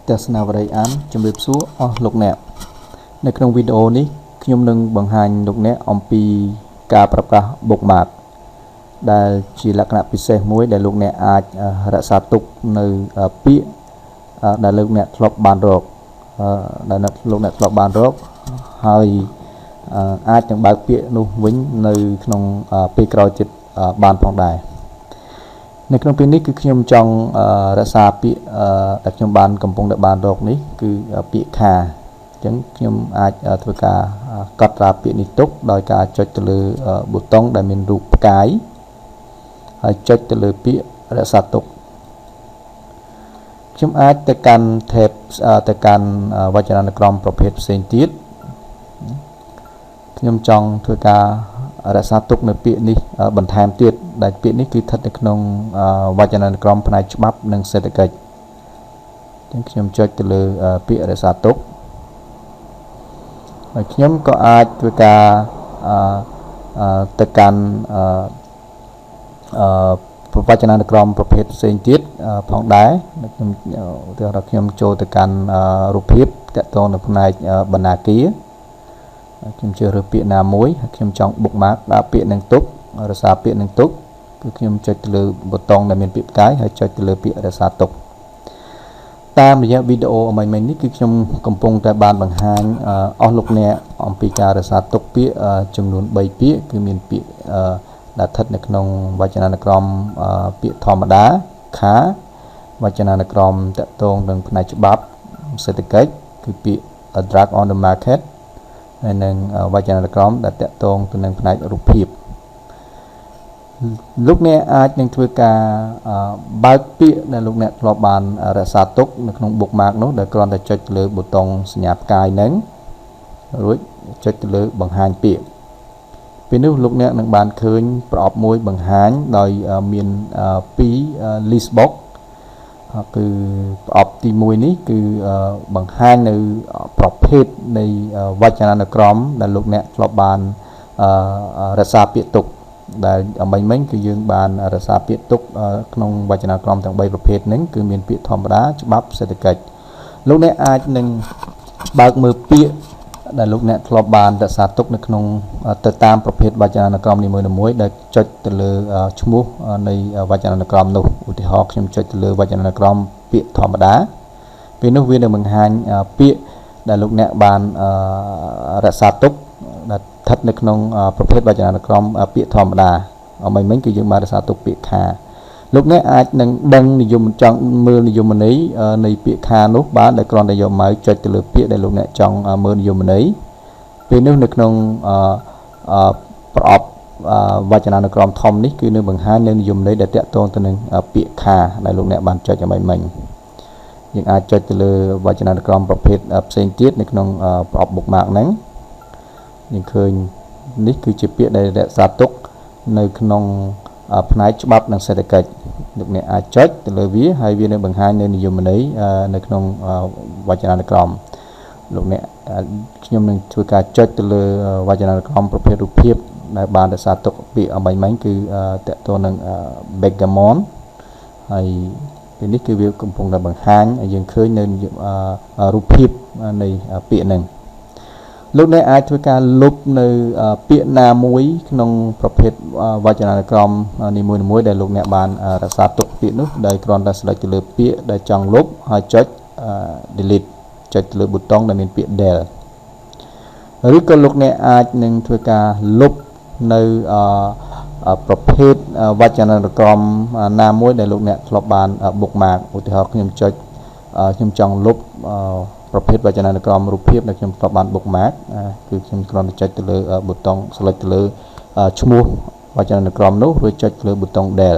ទស្សនាវដ្តីអានជំរាបសួរអស់លោកអ្នកនៅក្នុងវីដេអូនេះខ្ញុំនឹងបង្ហាញលោកអ្នកអំពីការប្រើប្រាស់ bookmark ដែលជាលក្ខណៈពិសេសមួយដែលលោកអ្នកអាចរក្សាទុកនៅពាក្យដែលលោកអ្នកធ្លាប់បានរកហើយអាចនឹងបើកពាក្យនោះវិញនៅក្នុងពេលក្រោយទៀតបានផងដែរនៅក្នុងពេលនេះគឺខ្ញុំចង់រក្សាពាក្យដែលខ្ញុំបានកំពុងតែបានរកនេះគឺពាក្យខាអញ្ចឹងខ្ញុំអាចធ្វើការកត់ត្រាពាក្យនេះទុកដោយការចុចទៅលើប៊ូតុងដែលមានរូបផ្កាយហើយចុចទៅលើពាក្យរក្សាទុកខ្ញុំអាចទៅកាន់ tab ទៅកាន់វចនានុក្រមប្រភេទផ្សេងទៀតខ្ញុំចង់ធ្វើការរក្សាទុកនៅពាក្យនេះបន្ថែមទៀតដែលពាក្យនេះគឺស្ថិតនៅក្នុងវចនានុក្រមផ្នែកច្បាប់និងសេដ្ឋកិច្ចអញ្ចឹងខ្ញុំចុចទៅលើពាក្យរក្សាទុកហើយខ្ញុំក៏អាចធ្វើការទៅកាន់វចនានុក្រមប្រភេទផ្សេងទៀតផងដែរខ្ញុំឧទាហរណ៍ខ្ញុំចូលទៅកាន់រូបភាពតាក់ទងនៅផ្នែកបណ្ណាគារខ្ញុំជ្រើសរើសពាក្យណាមួយហើយខ្ញុំចង់ bookmark ដាក់ពាក្យនឹងទុករក្សាពាក្យនឹងទុកគឺខ្ញុំចុចទៅលើប៊ូតុងដែលមានពាក្យផ្កាយហើយចុចទៅលើពាក្យរក្សាទុកតាមរយៈវីដេអូមិញនេះគឺខ្ញុំកំពុងតែបានបង្ហាញអស់លោកអ្នកអំពីការរក្សាទុកពាក្យចំនួន3ពាក្យគឺមានពាក្យដែលស្ថិតនៅក្នុងវចនានុក្រមពាក្យធម្មតាខាវចនានុក្រមតាក់ទងនឹងផ្នែកច្បាប់សេដ្ឋកិច្ចគឺពាក្យ drug on the market ហើយនឹងវចនានុក្រមដែលតាក់ទងទៅនឹងផ្នែករូបភាពលោកអ្នកអាចនឹងធ្វើការបើកពាក្យដែលលោកអ្នកធ្លាប់បានរក្សាទុកនៅក្នុង bookmark នោះដែលគ្រាន់តែចុចទៅលើប៊ូតុងសញ្ញាផ្កាយនឹងរួចចុចទៅលើបង្ហាញពាក្យពេលនោះលោកអ្នកនឹងបានឃើញប្រអប់មួយបង្ហាញដោយមាន2 list box គឺប្រអប់ទី1នេះគឺបង្ហាញនៅប្រភេទនៃវចនានុក្រមដែលលោកអ្នកធ្លាប់បានរក្សាពាក្យទុកដែលមិញគឺយើងបានរក្សាពាក្យទុកក្នុងវចនានុក្រមទាំង3ប្រភេទហ្នឹងគឺមានពាក្យធម្មតាច្បាប់សេដ្ឋកិច្ចលោកអ្នកអាចនឹងបើកមើលពាក្យដែលលោកអ្នកធ្លាប់បានរក្សាទុកនៅក្នុងទៅតាមប្រភេទវចនានុក្រមនីមួយៗដែលចុចទៅលើឈ្មោះនៃវចនានុក្រមនោះឧទាហរណ៍ខ្ញុំចុចទៅលើវចនានុក្រមពាក្យធម្មតាពេលនោះវានឹងបង្ហាញពាក្យដែលលោកអ្នកបានរក្សាទុកដែលស្ថិតនៅក្នុងប្រភេទវចនានុក្រមពាក្យធម្មតាមិញគឺយើងបានរក្សាទុកពាក្យខាលោកអ្នកអាចនឹងដឹងនិយមចង់មើលនិយមន័យនៃពាក្យខានោះបានដែលគ្រាន់តែយកម៉ៅចុចទៅលើពាក្យដែលលោកអ្នកចង់មើលនិយមន័យពេលនោះនៅក្នុងប្រអប់វចនានុក្រមធំនេះគឺនឹងបង្ហាញនៅនិយមន័យដែលតាក់ទងទៅនឹងពាក្យខាដែលលោកអ្នកបានចុចឲ្យមិញយើងអាចចុចទៅលើវចនានុក្រមប្រភេទផ្សេងទៀតនៅក្នុងប្រអប់ bookmark ហ្នឹងយើងឃើញនេះគឺជាពាក្យដែលរក្សាទុកនៅក្នុងផ្នែកច្បាប់និងសេដ្ឋកិច្ចលោកអ្នកអាចចុចទៅលើវាហើយវានឹងបង្ហាញនៅនិយមន័យនៅក្នុងវចនានុក្រមលោកអ្នកខ្ញុំនឹងធ្វើការចុចទៅលើវចនានុក្រមប្រភេទរូបភាពដែលបានរក្សាទុកពាក្យមិញគឺតកតទៅនឹង background ហើយពេលនេះគឺវាកំពុងតែបង្ហាញឲ្យយើងឃើញនៅរូបភាពនៃពាក្យហ្នឹងលោកអ្នកអាចធ្វើការលុបនៅពាក្យណាមួយក្នុងប្រភេទវចនានុក្រមនីមួយៗដែលលោកអ្នកបានរក្សាទុកពាក្យនោះដោយគ្រាន់តែស្លេចទៅលើពាក្យដែលចង់លុបហើយចុច delete ចុចទៅលើប៊ូតុងដែលមានពាក្យ del ឬក៏លោកអ្នកអាចនឹងធ្វើការលុបនៅប្រភេទវចនានុក្រមណាមួយដែលលោកអ្នកធ្លាប់បាន bookmark ឧទាហរណ៍ខ្ញុំចុចខ្ញុំចង់លុបប្រភេទវចនានុក្រមរូបភាពដែលខ្ញុំធ្លាប់បាន bookmark គឺខ្ញុំគ្រាន់តែចុចទៅលើប៊ូតុង select ទៅលើឈ្មោះវចនានុក្រមនោះរួចចុចលើប៊ូតុង del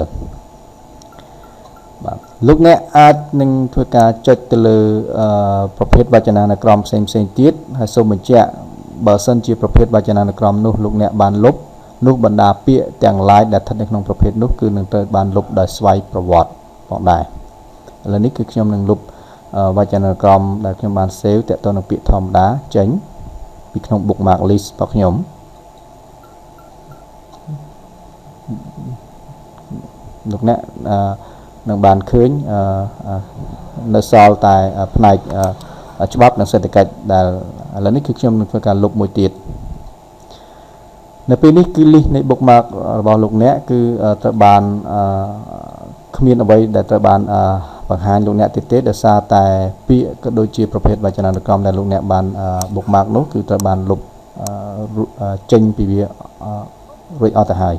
បាទលោកអ្នកអាចនឹងធ្វើការចុចទៅលើប្រភេទវចនានុក្រមផ្សេងទៀតហើយសូមបញ្ជាក់បើសិនជាប្រភេទវចនានុក្រមនោះលោកអ្នកបានលុបនោះបណ្ដាពាក្យទាំង line ដែលស្ថិតនៅក្នុងប្រភេទនោះគឺនឹងត្រូវបានលុបដោយស្វ័យប្រវត្តិផងដែរឥឡូវនេះគឺខ្ញុំនឹងលុបវចនានុក្រមដែលខ្ញុំបាន save តាក់ទងនឹងពាក្យធម្មតាចេញពីក្នុង bookmark list របស់ខ្ញុំលោកអ្នក នឹងបានឃើញនៅសល់តែផ្នែកច្បាប់និងសេដ្ឋកិច្ចដែលឥឡូវនេះគឺខ្ញុំនឹងធ្វើការលុបមួយទៀតនៅពេលនេះគឺ list នៃ bookmark របស់លោកអ្នកគឺត្រូវបានគ្មានអ្វីដែលត្រូវបានបង្ហាញលោកអ្នកទៀតទេដោយសារតែពាក្យក៏ដូចជាប្រភេទវចនានុក្រមដែលលោកអ្នកបាន bookmark នោះគឺត្រូវបានលុបចេញពីវារួចអស់ទៅហើយ